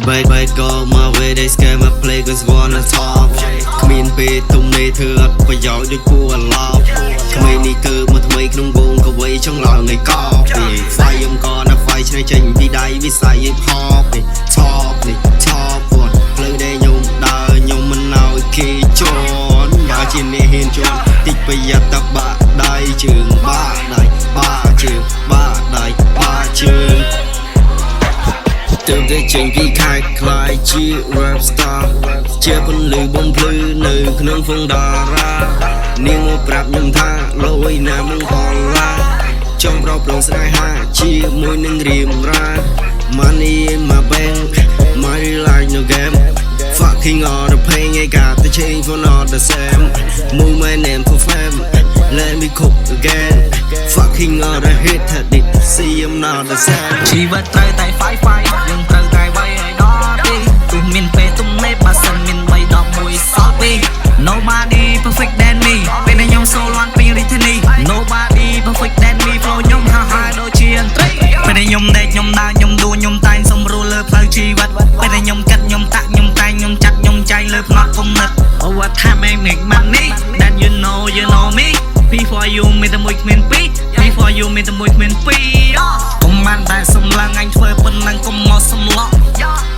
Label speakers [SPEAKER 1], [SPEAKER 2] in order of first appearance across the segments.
[SPEAKER 1] Bye go my way they scare my play cause wanna talk គ្មានពេលទុំនេះធ្វើអត់ប្រយោជន៍ដូចគួរឡោបក្មេងនេះគឺមកថ្មីក្នុងវងកវីចង់ឡើងឯកោពីស្វាយខ្ញុំក៏ណាស្វាយឆ្នៃចេញពីដៃវិស័យហីបហបនេះឆប់គាត់ផ្លូវដែលខ្ញុំដើរខ្ញុំមិនឲ្យគេជន់បើជាអ្នកហ៊ានជន់តិចប្រយ័ត្នតែបាក់ដៃជើងបាក់ដៃបាក់ជើងបាក់ដៃបាក់ជើងទើបតែចេញពីខែខ្លាយជា rap star ជាពន្លឺបំភ្លឺនៅក្នុងហ្វុងតារានាងមកប្រាប់ខ្ញុំថាលុយណាមកហល់ឡាចង់ប្រោប្រងស្នេហាជាមួយនឹងរៀមរា Money in my bank my life no game fucking all the pain I got the change for not the same move my name for fame let me cook again fucking all the hate that did see I'm not the same
[SPEAKER 2] ជីវិតត្រូវតែ fight យើងត្រូវតែវាយឲ្យដល់ទីទោះមានពេលទំនេរបើសិនមាន3 10 1សល់ពី Nobody perfect than me ពេលដែលខ្ញុំសូលន់ពីរាជធានី Nobody perfect than me flow ខ្ញុំហាហាដូចជាអន្ត្រីពេលដែលខ្ញុំដេកខ្ញុំដើរខ្ញុំដួលខ្ញុំតែងសម្រួលលើផ្លូវជីវិតពេលដែលខ្ញុំកាត់ខ្ញុំតាក់ខ្ញុំតែងខ្ញុំចាត់ខ្ញុំចែងលើផ្នត់គំនិត Oh what time I make money that you know me Before you មានតែមួយគ្មានពីរ Before you មានតែមួយគ្មានពីរកុំបានតែសំឡឹងអញធ្វើប៉ុណ្ណឹងកុំមកសំឡក់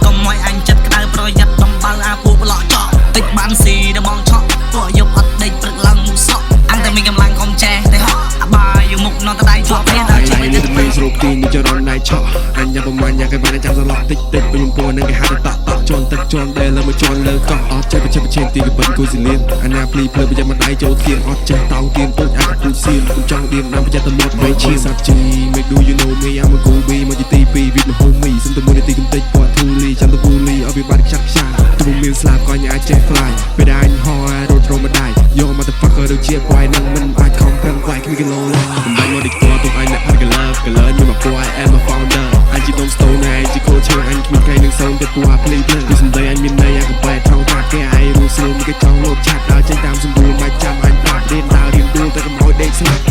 [SPEAKER 2] កុំឲ្យអញចិត្តក្តៅប្រយ័ត្នដំបើអាពូប្លក់ចោលតិចបានស៊ីដល់បងឆក់ពួកយកអត់ដេកព្រឹកឡើងមុខសក់អញតែមានកម្លាំងកុំចេះតែហក់អាបាយយកមុខនៅតែដៃជាប់គ្នាដល់ជីវិតនេះមិនស្រូបទីនេះចរនដៃឆក់អញញ៉ាំប្រមាញ់យ៉ាងគេបានចាំសន្លក់តិចពេញពោះនឹងគេហៅទៅតក់ជន់ទឹកជន់ដែលលើមកជន់លើកោះអត់ចេះប្រជែងទីគេបិទគូស៊ីលៀនអាណាភ្លីភ្លើប្រចាំមកដៃចូលទៀនអត់ចេះតោងទៀនទូចអាចគូសៀនខ្ញុំចង់ឌៀមតាមប្រចាំទៅមកវិញឈីសាប់ជី Make do you know me I'm a go be មកជាទី2 with my homie សុំទៅមួយនាទីកំតិចគាត់ធូលីចាំទៅពូលីឲ្យវាបាត់ខ្ចាក់ខ្ចាទៅមានស្លាប់ក៏ញ៉ាចេះខ្លាយពេលដែលអញហោរត់ត្រង់មកដៃយកមកទៅ fucker ដូចជាပွាយនឹងមិនអាចខំប្រឹងខ្វាយគ្មានគីឡូឡើយមិនបាច់មកឌីកទុកអញអ្នកផាត់កលើមានមកပွាយ I'm a founder អញជាដុំ stone អញជា coach អញគ្មានថ្ងៃនឹងសូមតែពួរភ្លេងភ្លើងពីសំដីអញមានន័យអញកំបែកថងតាគេឯងរੂស្រួលមិនគេចង់លោតឆាត់ដើរចេញតាមសម្រួលមិនចាំអញប្រាប់រៀនដើររៀនដួលតែកុំឲ្យដេកស្លាប់